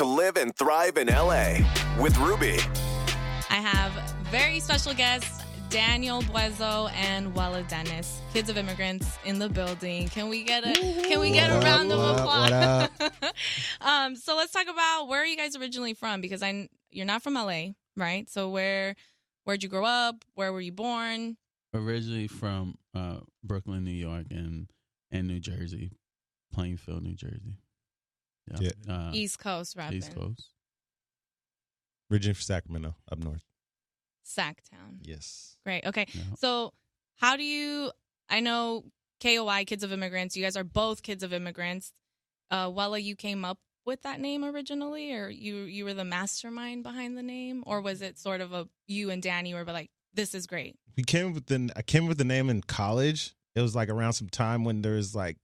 to live and thrive in LA with Ruby. I have very special guests, Daniel, Buezo and Weleh Dennis, Kids of Immigrants in the building. Can we get a round of applause? So let's talk about, where are you guys originally from? Because you're not from LA, right? So where'd you grow up? Where were you born? Originally from Brooklyn, New York, and New Jersey, Plainfield, New Jersey. Yeah. East Coast, rapping. East Coast. Originally from Sacramento, up north. Sacktown. Yes. Great. Okay. Yeah. So how do you, I know KOI, Kids of Immigrants, you guys are both Kids of Immigrants. Weleh, you came up with that name originally, or you were the mastermind behind the name, or was it sort of you and Danny were like, this is great? I came with the name in college. It was like around some time when there was like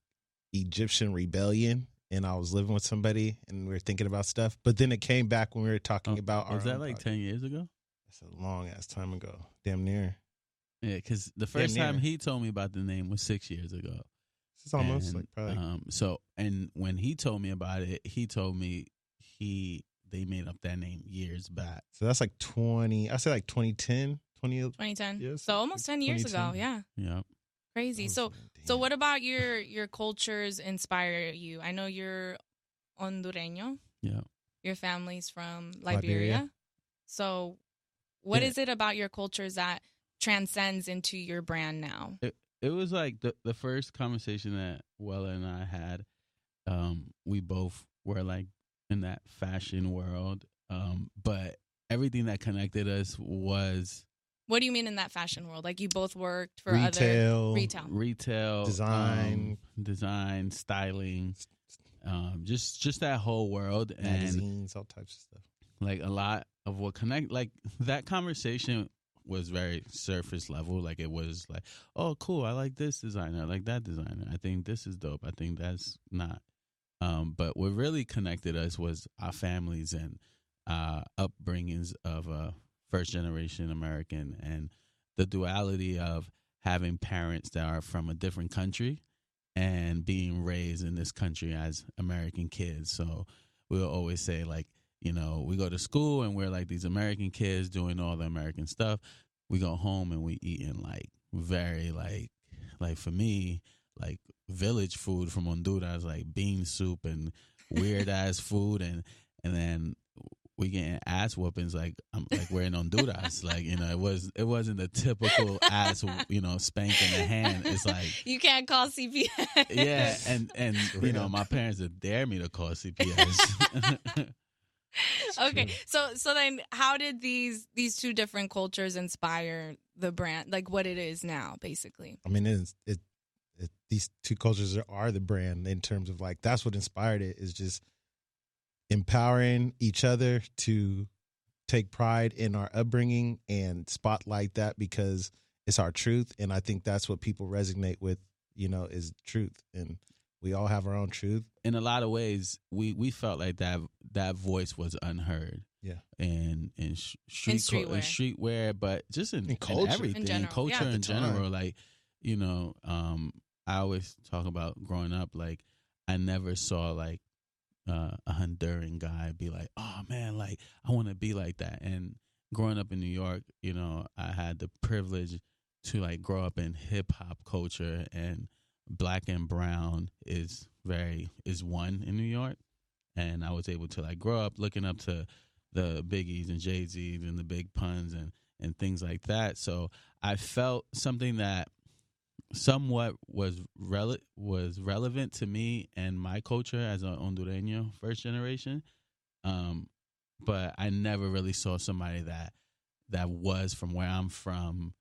Egyptian rebellion, and I was living with somebody and we were thinking about stuff. But then it came back when we were talking about was that like 10 years ago? That's a long ass time ago. Damn near. Yeah, because the first time he told me about the name was 6 years ago. It's almost like probably. And when he told me about it, he told me they made up that name years back. So that's like 2010. 2010. Yes, So almost 10 years ago. Yeah. Yeah. Crazy. So what about your cultures inspire you? I know you're Hondureño. Yeah. Your family's from Liberia. So what is it about your cultures that transcends into your brand now? It was like the first conversation that Weleh and I had. We both were like in that fashion world. But everything that connected us was... What do you mean in that fashion world? Like you both worked for retail, design, styling, just that whole world, magazines, all types of stuff. Like a lot of what like that conversation was very surface level. Like it was like, oh, cool, I like this designer, I like that designer. I think this is dope. I think that's not. But what really connected us was our families and upbringings of first generation American, and the duality of having parents that are from a different country and being raised in this country as American kids. So we'll always say, like, you know, we go to school and we're like these American kids doing all the American stuff. We go home and we eating like very like for me, like village food from Honduras, like bean soup and weird ass food, and then we getting ass whoopings like we're in Honduras. Like, you know, it wasn't the typical ass, you know, spank in the hand. It's like you can't call CPS. Yeah, and you know, my parents would dare me to call CPS. Okay, so then how did these two different cultures inspire the brand, like what it is now, basically? I mean, these two cultures are the brand in terms of like, that's what inspired it, is just empowering each other to take pride in our upbringing and spotlight that because it's our truth. And I think that's what people resonate with, you know, is truth. And we all have our own truth. In a lot of ways, we felt like that voice was unheard. Yeah. And streetwear, but just in culture, everything, in culture in general. Like, you know, I always talk about growing up, like I never saw like a Honduran guy be like, oh man, like I want to be like that. And growing up in New York, you know, I had the privilege to like grow up in hip hop culture, and black and brown is one in New York. And I was able to like grow up looking up to the Biggies and Jay-Z's and the Big Puns and things like that. So I felt something that somewhat was relevant to me and my culture as an Hondureño first generation, but I never really saw somebody that was from where I'm from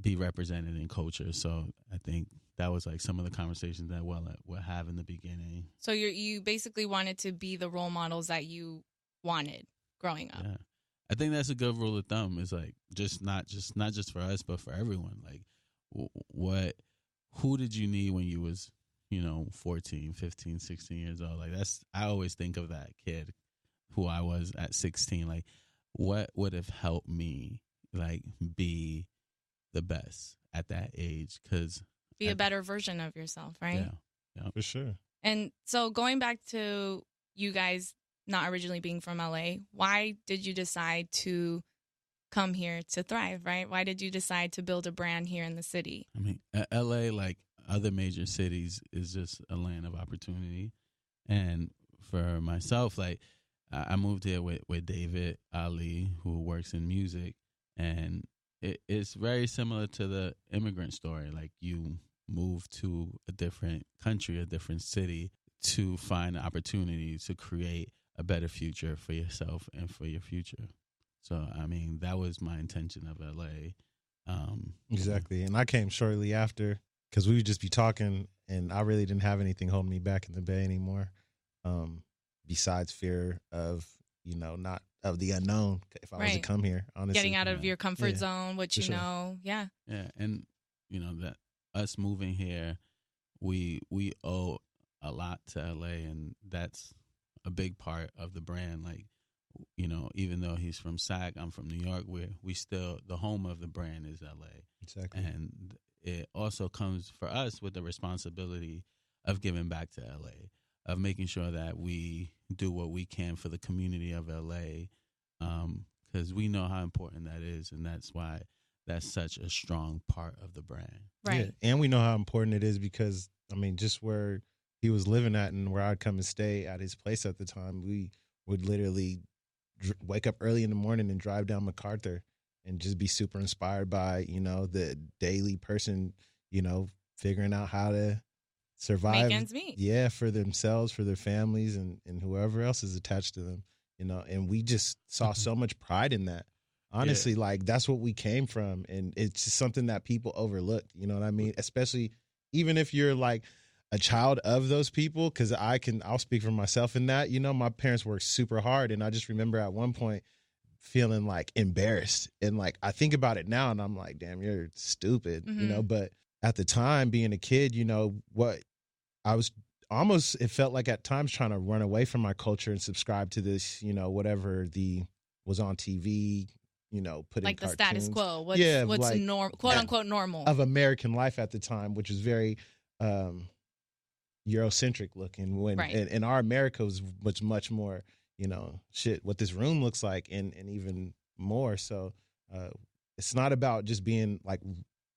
be represented in culture. So I think that was like some of the conversations that we'll have in the beginning. So you basically wanted to be the role models that you wanted growing up. Yeah, I think that's a good rule of thumb. It's like not just for us, but for everyone. Like, who did you need when you was, you know, 14, 15, 16 years old? Like I always think of that kid who I was at 16. Like, what would have helped me like be the best at that age? Because be a better version of yourself, right? Yeah, for sure. And so going back to you guys not originally being from LA, why did you decide to come here to thrive, right? Why did you decide to build a brand here in the city? I mean, LA, like other major cities, is just a land of opportunity. And for myself, like, I moved here with David Ali, who works in music, and it's very similar to the immigrant story. Like, you move to a different country, a different city, to find opportunities to create a better future for yourself and for your future. So, I mean, that was my intention of LA. Exactly. And I came shortly after because we would just be talking, and I really didn't have anything holding me back in the Bay anymore, besides fear of, not of the unknown if I was to come here, honestly. Getting out of your comfort zone, which you know. Yeah. Yeah. And, that us moving here, we owe a lot to LA, and that's a big part of the brand. Like, even though he's from SAC, I'm from New York, we still, the home of the brand is LA. Exactly. And it also comes for us with the responsibility of giving back to LA, of making sure that we do what we can for the community of LA, because we know how important that is, and that's why that's such a strong part of the brand. Right. Yeah. And we know how important it is because, just where he was living at and where I'd come and stay at his place at the time, we would literally wake up early in the morning and drive down MacArthur and just be super inspired by, the daily person, figuring out how to survive. Make ends meet. Yeah, for themselves, for their families, and whoever else is attached to them, and we just saw so much pride in that. Honestly, like, that's what we came from, and it's just something that people overlook, you know what I mean? Especially even if you're like a child of those people, because I'll speak for myself in that, my parents worked super hard, and I just remember at one point feeling like embarrassed, and like I think about it now and I'm like, damn, you're stupid, but at the time being a kid, what I was almost, it felt like at times trying to run away from my culture and subscribe to this, whatever was on TV, put like in the cartoons. status quo. What's like, quote unquote normal of American life at the time, which was very Eurocentric looking, when and our America was much more, what this room looks like, and even more. So it's not about just being like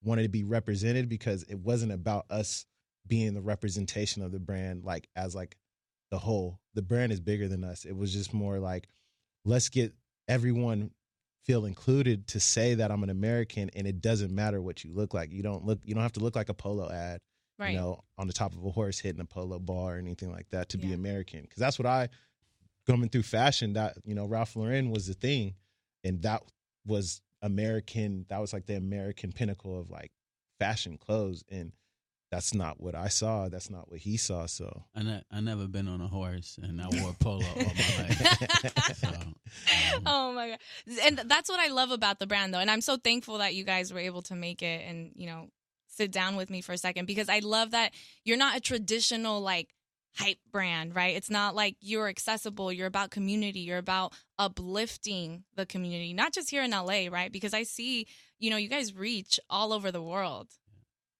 wanting to be represented, because it wasn't about us being the representation of the brand, like as like the whole. The brand is bigger than us. It was just more like, let's get everyone feel included to say that I'm an American, and it doesn't matter what you look like. You don't have to look like a polo ad, on the top of a horse hitting a polo ball or anything like that to be American. Because that's what coming through fashion, that, Ralph Lauren was the thing, and that was American. That was like the American pinnacle of like fashion clothes, and that's not what I saw. That's not what he saw. So I never been on a horse, and I wore polo all my life. So, oh my God. And that's what I love about the brand, though. And I'm so thankful that you guys were able to make it and, sit down with me for a second, because I love that you're not a traditional like hype brand, right? It's not like you're accessible. You're about community. You're about uplifting the community, not just here in LA, right? Because I see, you guys reach all over the world.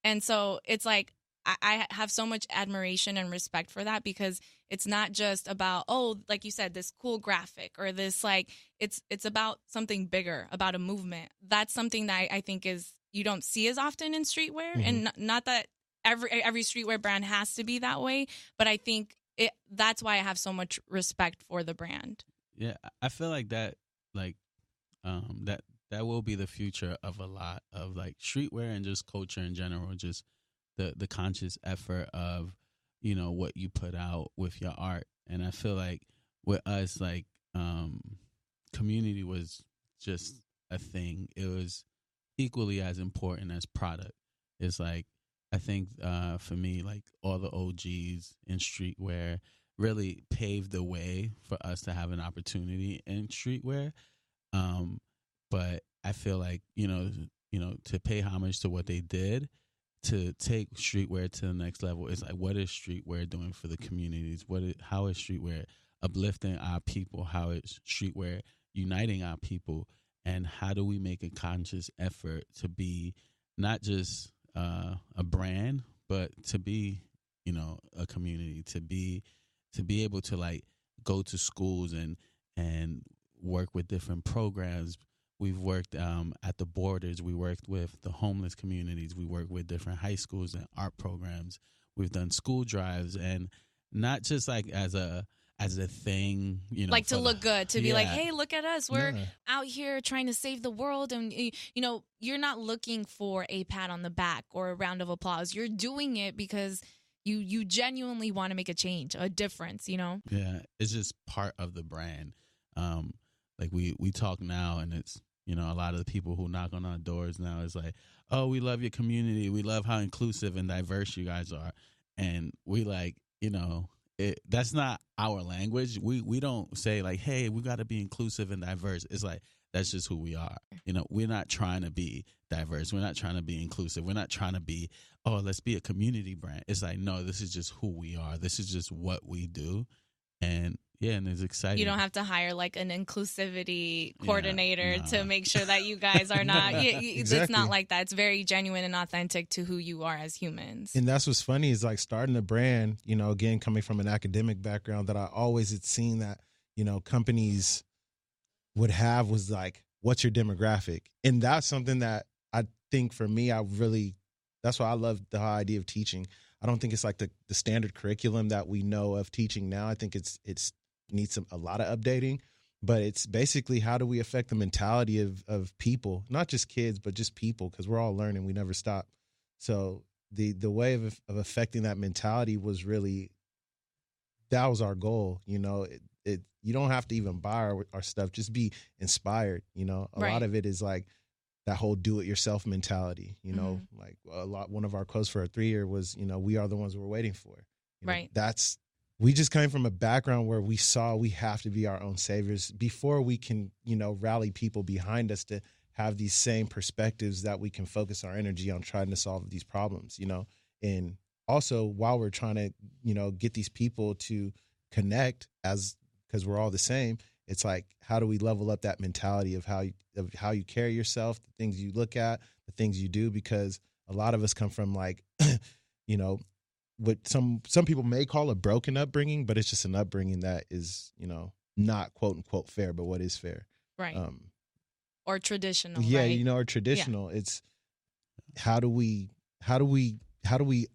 And so it's like, I have so much admiration and respect for that, because it's not just about, like you said, this cool graphic or this, like, it's about something bigger, about a movement. That's something that I think you don't see as often in streetwear. Mm-hmm. And not that every streetwear brand has to be that way, but I think that's why I have so much respect for the brand. Yeah, I feel like that, like, that will be the future of a lot of like streetwear and just culture in general, just the conscious effort of, what you put out with your art. And I feel like with us, like, community was just a thing. It was equally as important as product. It's like, I think for me, like, all the OGs in streetwear really paved the way for us to have an opportunity in streetwear. But I feel like, to pay homage to what they did, to take streetwear to the next level, is like, what is streetwear doing for the communities? How is streetwear uplifting our people? How is streetwear uniting our people? And how do we make a conscious effort to be not just a brand, but to be, a community, to be able to like go to schools and work with different programs. We've worked at the borders. We worked with the homeless communities. We worked with different high schools and art programs. We've done school drives, and not just like as a thing, like to look good, to be like, hey, look at us. We're out here trying to save the world. And, you're not looking for a pat on the back or a round of applause. You're doing it because you genuinely want to make a change, a difference, Yeah, it's just part of the brand. Like we talk now, and it's, a lot of the people who knock on our doors now is like, oh, we love your community. We love how inclusive and diverse you guys are. And we like, that's not our language. We don't say like, hey, we got to be inclusive and diverse. It's like, that's just who we are. We're not trying to be diverse. We're not trying to be inclusive. We're not trying to be, oh, let's be a community brand. It's like, no, this is just who we are. This is just what we do. And and it's exciting. You don't have to hire like an inclusivity coordinator to make sure that you guys are not. Exactly. It's not like that. It's very genuine and authentic to who you are as humans. And that's what's funny is like starting a brand, again, coming from an academic background, that I always had seen that, companies would have was like, what's your demographic? And that's something that I think for me, that's why I love the whole idea of teaching. I don't think it's like the standard curriculum that we know of teaching now. I think it's needs a lot of updating, but it's basically how do we affect the mentality of people, not just kids, but just people, because we're all learning. We never stop. So the way of affecting that mentality was really, that was our goal. You don't have to even buy our stuff, just be inspired. A lot of it is like that whole do-it-yourself mentality. Like one of our quotes for our 3-year was, we are the ones we're waiting for. We just came from a background where we saw we have to be our own saviors before we can, rally people behind us to have these same perspectives that we can focus our energy on trying to solve these problems, and also while we're trying to, get these people to connect because we're all the same. It's like, how do we level up that mentality of how you carry yourself, the things you look at, the things you do, because a lot of us come from like, what some people may call a broken upbringing, but it's just an upbringing that is, not quote unquote fair, but what is fair. Right. Or traditional. Yeah. Right? Or traditional. Yeah. It's how do we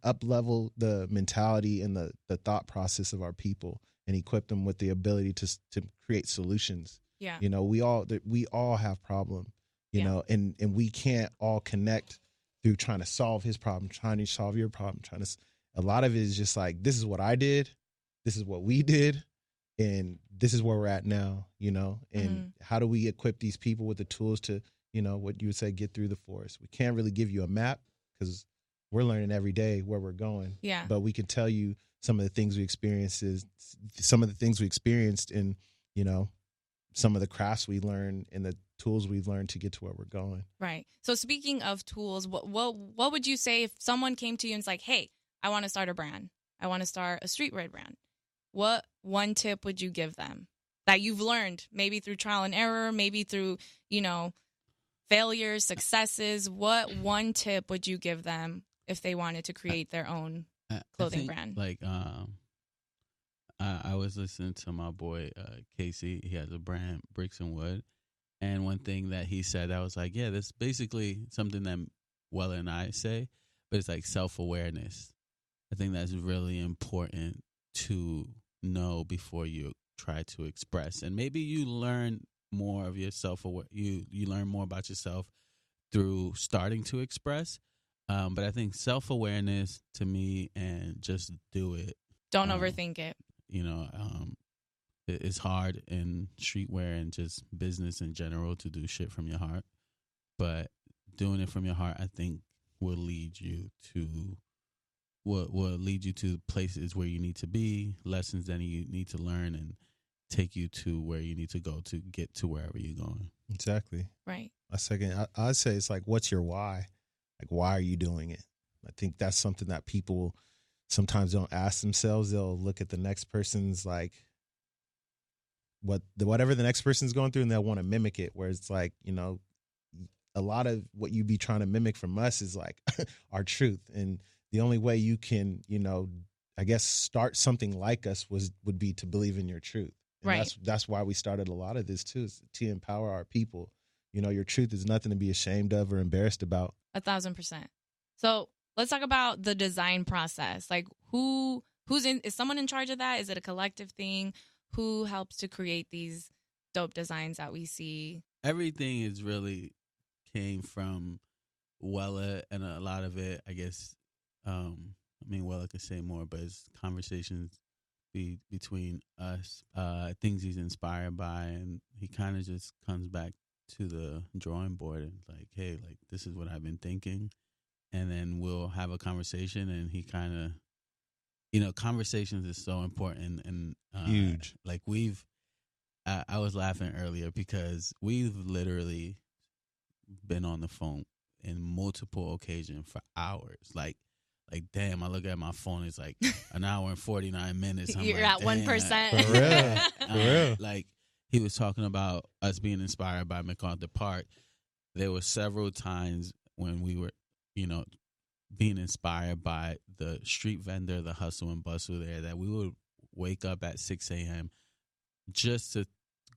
up level the mentality and the thought process of our people and equip them with the ability to create solutions. Yeah. We all have problems, and we can't all connect through trying to solve his problem, trying to solve your problem, a lot of it is just like, this is what I did, this is what we did, and this is where we're at now, and how do we equip these people with the tools to, what you would say, get through the forest. We can't really give you a map because we're learning every day where we're going. Yeah. But we can tell you some of the things we experienced and, some of the crafts we learned and the tools we've learned to get to where we're going. Right. So speaking of tools, what would you say if someone came to you and was like, hey, I want to start a brand. I want to start a streetwear brand. What one tip would you give them that you've learned, maybe through trial and error, maybe through, failures, successes? What one tip would you give them if they wanted to create their own clothing brand? Like, I was listening to my boy, Casey. He has a brand, Bricks and Wood. And one thing that he said, I was like, yeah, that's basically something that Weleh and I say, but it's like self-awareness. I think that's really important to know before you try to express. And maybe you learn more of yourself, you learn more about yourself through starting to express. But I think self-awareness to me, and just do it. Don't overthink it. It's hard in streetwear and just business in general to do shit from your heart. But doing it from your heart, I think, will lead you to places where you need to be, lessons that you need to learn, and take you to where you need to go to get to wherever you're going. Exactly. Right. I'd say it's like, what's your why? Like, why are you doing it? I think that's something that people sometimes don't ask themselves. They'll look at the next person's like whatever the next person's going through, and they'll want to mimic it. Where it's like, a lot of what you be trying to mimic from us is like our truth. And the only way you can, I guess, start something like us would be to believe in your truth. And right. That's why we started a lot of this too, is to empower our people. You know, your truth is nothing to be ashamed of or embarrassed about. 1,000%. So let's talk about the design process. Like is someone in charge of that? Is it a collective thing? Who helps to create these dope designs that we see? Everything is really came from Weleh, and a lot of it, I guess, Weleh could say more, but it's conversations between us, things he's inspired by, and he kind of just comes back to the drawing board and like, hey, like, this is what I've been thinking, and then we'll have a conversation, and he kind of, conversations is so important, and huge. Like I was laughing earlier because we've literally been on the phone in multiple occasions for hours. Like, damn, I look at my phone, it's like an hour and 49 minutes. You're like, at 1%. For real. For real. Like, he was talking about us being inspired by MacArthur Park. There were several times when we were, being inspired by the street vendor, the hustle and bustle there, that we would wake up at 6 a.m. just to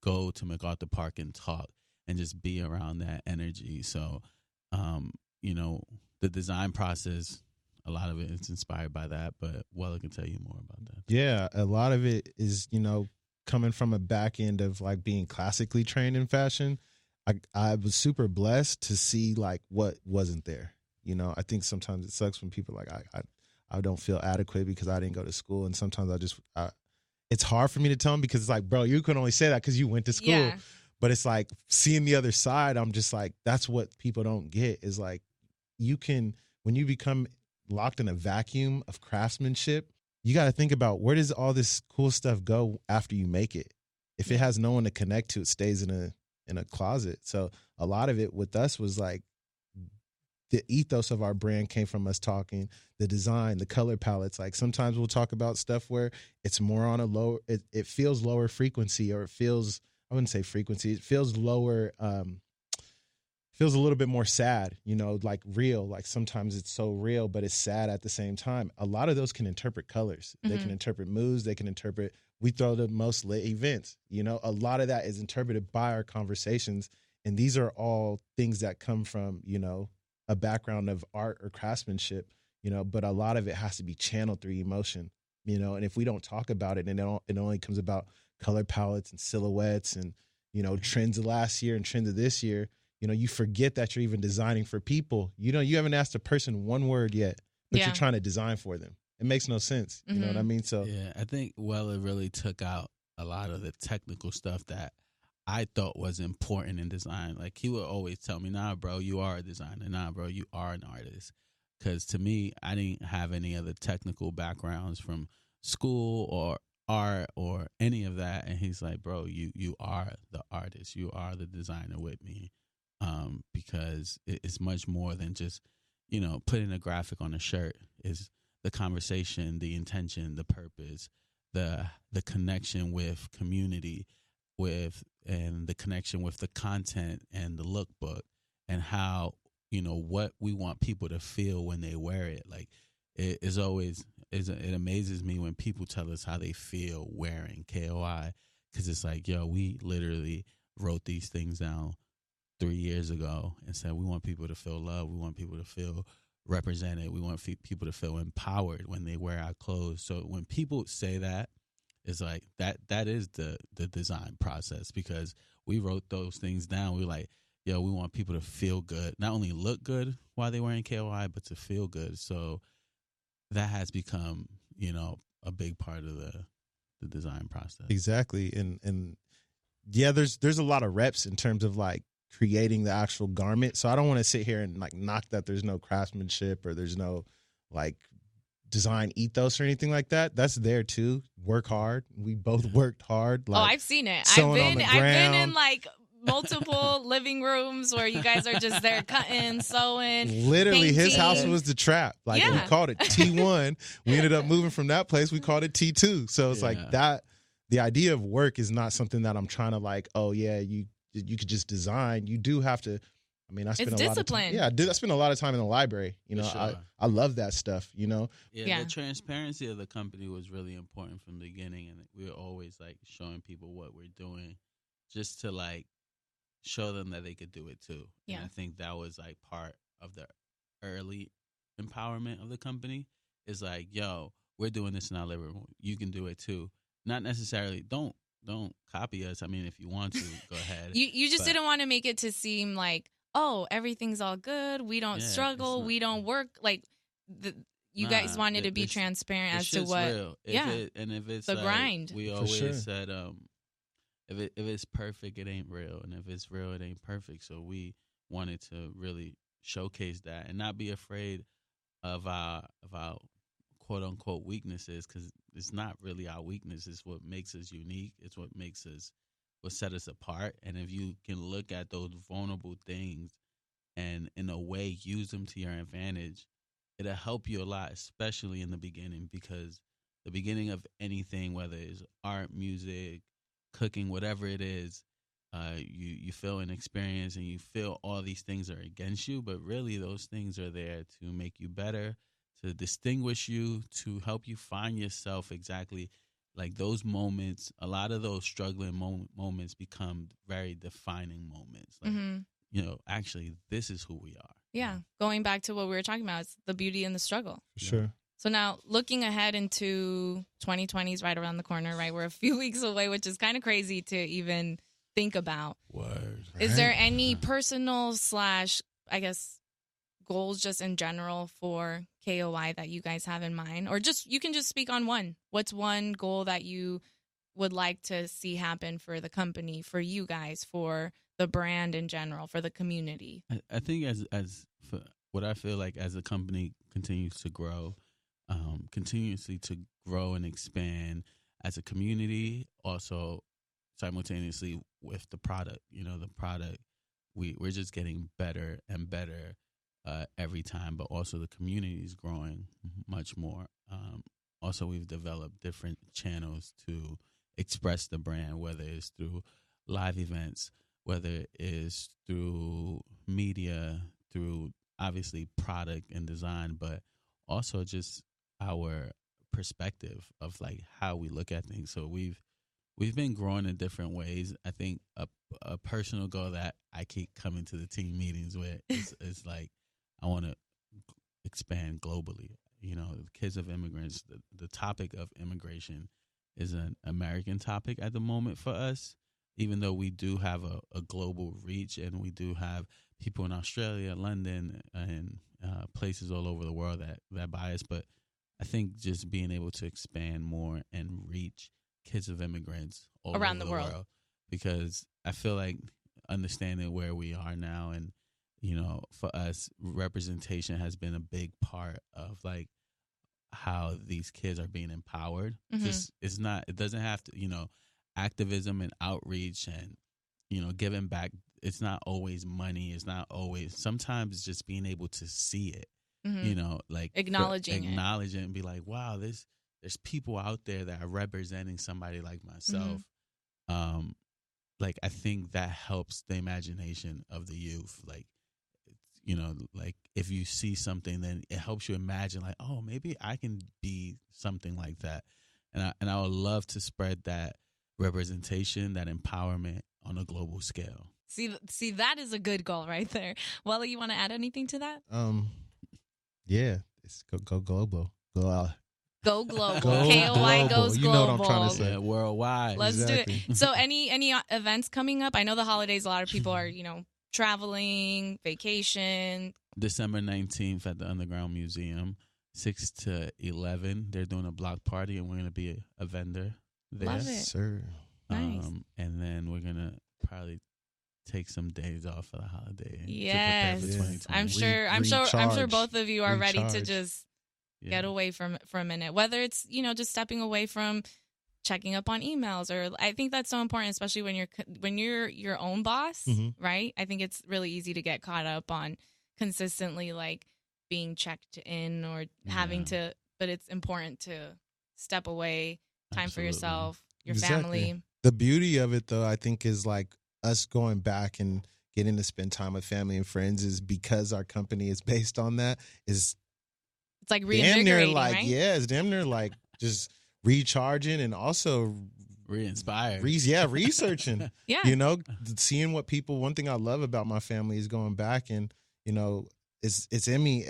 go to MacArthur Park and talk and just be around that energy. So, the design process, a lot of it is inspired by that, but Weleh can tell you more about that. Yeah, a lot of it is, coming from a back end of like being classically trained in fashion. I was super blessed to see like what wasn't there. I think sometimes it sucks when people are like, I don't feel adequate because I didn't go to school. And sometimes it's hard for me to tell them because it's like, bro, you can only say that because you went to school. Yeah. But it's like seeing the other side, I'm just like, that's what people don't get is like, when you become locked in a vacuum of craftsmanship, you got to think about where does all this cool stuff go after you make it? If it has no one to connect to, it stays in a closet. So a lot of it with us was like the ethos of our brand came from us talking, the design, the color palettes. Like sometimes we'll talk about stuff where it's more on a lower, it feels lower frequency, or it feels, I wouldn't say frequency, it feels lower, feels a little bit more sad, like real. Like sometimes it's so real, but it's sad at the same time. A lot of those can interpret colors. Mm-hmm. They can interpret moods. They can interpret, we throw the most lit events. A lot of that is interpreted by our conversations. And these are all things that come from, a background of art or craftsmanship, but a lot of it has to be channeled through emotion, and if we don't talk about it, and it only comes about color palettes and silhouettes and, trends of last year and trends of this year, you forget that you're even designing for people. You haven't asked a person one word yet, but you're trying to design for them. It makes no sense. You know what I mean? So yeah, I think Weleh really took out a lot of the technical stuff that I thought was important in design. Like he would always tell me, nah, bro, you are a designer. Nah, bro, you are an artist. Because to me, I didn't have any other technical backgrounds from school or art or any of that. And he's like, bro, you are the artist. You are the designer with me. Because it's much more than just, putting a graphic on a shirt. Is the conversation, the intention, the purpose, the connection with community, and the connection with the content and the lookbook, and how, what we want people to feel when they wear it. Like it amazes me when people tell us how they feel wearing KOI, because it's like, yo, we literally wrote these things down 3 years ago and said we want people to feel love, we want people to feel represented, we want people to feel empowered when they wear our clothes. So when people say that, it's like that is the design process, because we wrote those things down. We're like, yo, we want people to feel good, not only look good while they're wearing KOI, but to feel good. So that has become, a big part of the design process. Exactly. And yeah, there's a lot of reps in terms of like creating the actual garment. So I don't want to sit here and like knock that there's no craftsmanship or there's no like design ethos or anything like that. That's there too. Work hard. We both worked hard. Like, I've seen it. I've been in like multiple living rooms where you guys are just there cutting, sewing. Literally, painting. his house was the trap. Like we called it T1. We ended up moving from that place. We called it T2. So it's like that. The idea of work is not something that I'm trying to like, oh yeah, you could just design. You do have to I mean, I spend it's a lot of time. Yeah, I spend a lot of time in the library. You know, sure. I love that stuff. You know. Yeah, the transparency of the company was really important from the beginning, and we were always like showing people what we're doing, just to like show them that they could do it too. Yeah. And I think that was like part of the early empowerment of the company. Is like, yo, we're doing this in our living room. You can do it too. Not necessarily. Don't copy us. I mean, if you want to, go ahead. You just didn't want to make it to seem like, oh, everything's all good. We don't struggle. We don't work. Like, you guys wanted to be transparent as to what. Real. And if it's the like, grind. We always said, if it's perfect, it ain't real, and if it's real, it ain't perfect. So we wanted to really showcase that and not be afraid of our quote unquote weaknesses, because it's not really our weakness. It's what makes us unique. It's what set us apart. And if you can look at those vulnerable things and in a way use them to your advantage, it'll help you a lot, especially in the beginning, because the beginning of anything, whether it's art, music, cooking, whatever it is, you feel an experience and you feel all these things are against you, but really those things are there to make you better, to distinguish you, to help you find yourself exactly. Like those moments, a lot of those struggling moments become very defining moments. Like, you know, actually, this is who we are. Yeah. Going back to what we were talking about, it's the beauty and the struggle. Sure. So now looking ahead into 2020 is right around the corner, right? We're a few weeks away, which is kind of crazy to even think about. Word. Is there any personal / I guess goals just in general for KOI that you guys have in mind? Or just, you can just speak on one. What's one goal that you would like to see happen for the company, for you guys, for the brand in general, for the community? I think as for what I feel like as the company continues to grow, continuously to grow and expand as a community, also simultaneously with the product. You know, the product, we're just getting better and better every time, but also the community is growing much more. Also, we've developed different channels to express the brand, whether it's through live events, whether it is through media, through obviously product and design, but also just our perspective of like how we look at things. So we've been growing in different ways. I think a personal goal that I keep coming to the team meetings with is like, I want to expand globally. You know, Kids of Immigrants, the topic of immigration is an American topic at the moment for us, even though we do have a global reach and we do have people in Australia, London, and places all over the world that buy us. But I think just being able to expand more and reach Kids of Immigrants all around over the world, because I feel like understanding where we are now, and you know, for us, representation has been a big part of like how these kids are being empowered. Just it doesn't have to, you know, activism and outreach and, you know, giving back. It's not always money. It's not always, sometimes it's just being able to see it, you know, like acknowledge it and be like, wow, there's people out there that are representing somebody like myself. Like, I think that helps the imagination of the youth. Like, you know, like if you see something, then it helps you imagine like, oh, maybe I can be something like that. And I would love to spread that representation, that empowerment on a global scale. See, that is a good goal right there. Weleh, you want to add anything to that? Yeah, it's go global. Go global. KOI goes global. You know what I'm trying to say. Yeah, worldwide. Let's do it. So any events coming up? I know the holidays, a lot of people are, you know, traveling, vacation. December 19th at the Underground Museum, 6 to 11. They're doing a block party, and we're going to be a vendor there. Love it. Sir. Nice. And then we're going to probably take some days off for the holiday. Yes. To prepare for 2020. I'm sure both of you are ready to just get away for a minute. Whether it's, you know, just stepping away from checking up on emails, or I think that's so important, especially when you're your own boss, right? I think it's really easy to get caught up on consistently like being checked in or having to, but it's important to step away, time for yourself, your family. The beauty of it though, I think, is like us going back and getting to spend time with family and friends is because our company is based on that. It's like reinvigorating, like, right? Yeah, it's damn near like just recharging and also re-inspired. Researching. Yeah. You know, seeing what people. One thing I love about my family is going back and, you know, it's in me.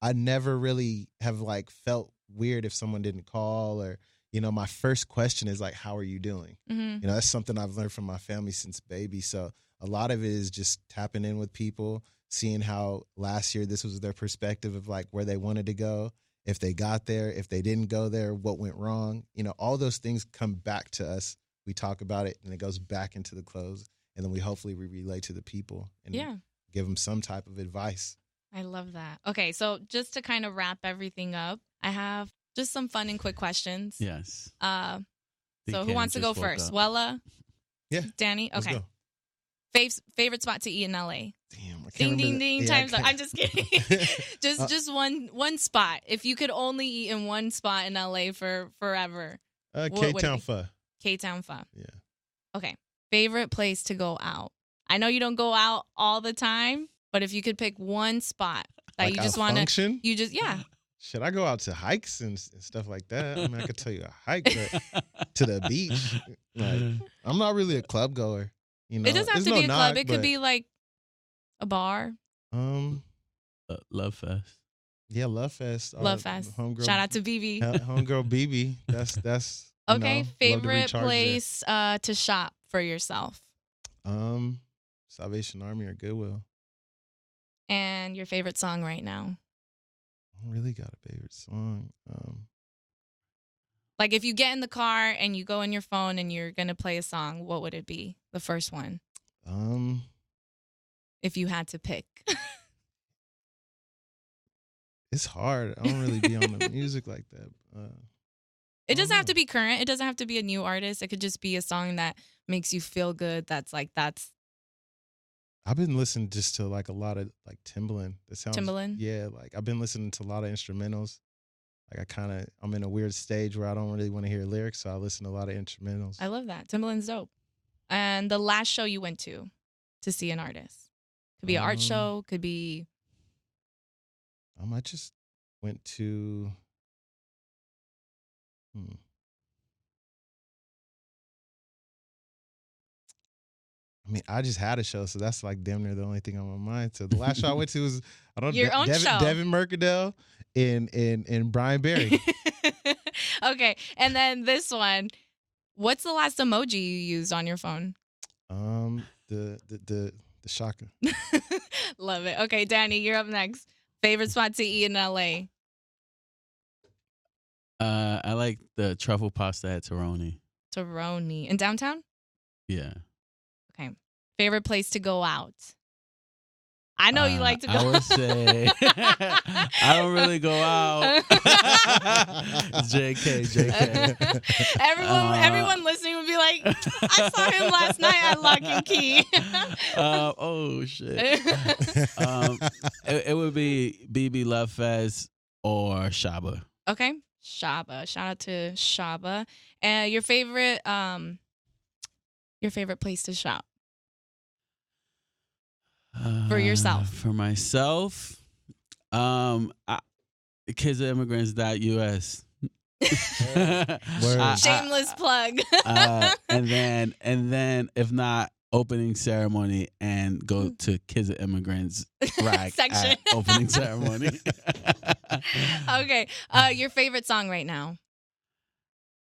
I never really have like felt weird if someone didn't call or, you know, my first question is like, how are you doing? Mm-hmm. You know, that's something I've learned from my family since baby. So a lot of it is just tapping in with people, seeing how last year this was their perspective of like where they wanted to go, if they got there, if they didn't go there, what went wrong. You know, all those things come back to us. We talk about it and it goes back into the clothes. And then we relay to the people and give them some type of advice. I love that. Okay, so just to kind of wrap everything up, I have just some fun and quick questions. Yes. So who wants to go first? Weleh? Yeah. Danny? Let's Okay. go. Favorite spot to eat in LA? Damn, I can't Ding, remember ding, ding. Time's up. I'm just kidding. just one spot. If you could only eat in one spot in LA for forever. K-Town Pho. K-Town Pho. Yeah. Okay. Favorite place to go out? I know you don't go out all the time, but if you could pick one spot that like you just want to, yeah. Should I go out to hikes and stuff like that? I mean, I could tell you a hike, but to the beach. Like, I'm not really a club goer. You know, it doesn't have to be a club. It could be like a bar. Love Fest. Yeah, Love Fest. Love Fest. Homegirl, shout out to BB. Homegirl BB. That's okay. Favorite place to shop for yourself? Salvation Army or Goodwill. And your favorite song right now? I don't really got a favorite song. Like if you get in the car and you go in your phone and you're gonna play a song, what would it be? The first one. If you had to pick. It's hard. I don't really be on the music like that. It doesn't have to be current. It doesn't have to be a new artist. It could just be a song that makes you feel good. That's. I've been listening just to like a lot of like Timbaland. Timbaland? Yeah, like I've been listening to a lot of instrumentals. Like I'm in a weird stage where I don't really want to hear lyrics, so I listen to a lot of instrumentals. I love that. Timbaland's dope. And the last show you went to see an artist? Could be an art show, could be... I just went to... I mean, I just had a show, so that's like damn near the only thing on my mind. So the last show I went to was Devin Mercadale and Brian Berry. Okay, and then this one. What's the last emoji you used on your phone? The shaka. Love it. Okay, Danny, you're up next. Favorite spot to eat in LA? I like the truffle pasta at Toroni. Toroni. In downtown? Yeah. Okay. Favorite place to go out? I know you like to go. I would say I don't really go out. JK. Everyone listening would be like, I saw him last night at Lock and Key. Oh shit. It would be BB Love Fest or Shaba. Okay, Shaba. Shout out to Shaba. And your favorite place to shop? For yourself. For myself, Kids of Immigrants.us. Shameless plug. And then if not, opening ceremony and go to Kids of Immigrants rack section. At opening ceremony. Okay. Your favorite song right now?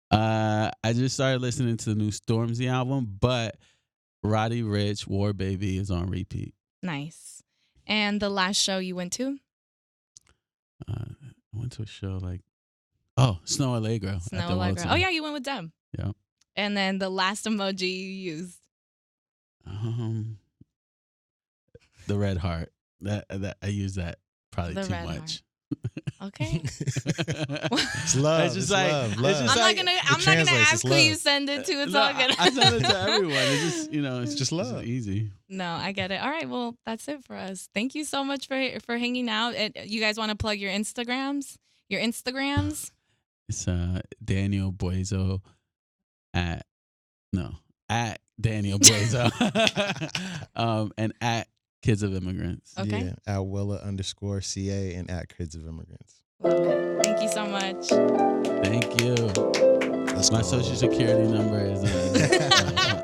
I just started listening to the new Stormzy album, but Roddy Ricch, War Baby is on repeat. Nice. And the last show you went to? I went to a show Snow Allegro. Snow Allegro. Oh, yeah, you went with Deb. Yeah. And then the last emoji you used? The red heart. That I use that probably too much. Okay. It's love. It's just love. I'm not gonna ask who you send it to. It's all good. I send it to everyone. It's just it's just love. It's easy. No, I get it. All right, well, that's it for us. Thank you so much for hanging out. You guys want to plug your Instagrams? It's Daniel Buezo at Daniel Buezo. And at Kids of Immigrants. Okay. Yeah, at Weleh_CA and at Kids of Immigrants. Love it. Thank you so much. Thank you. Let's My go. social security number is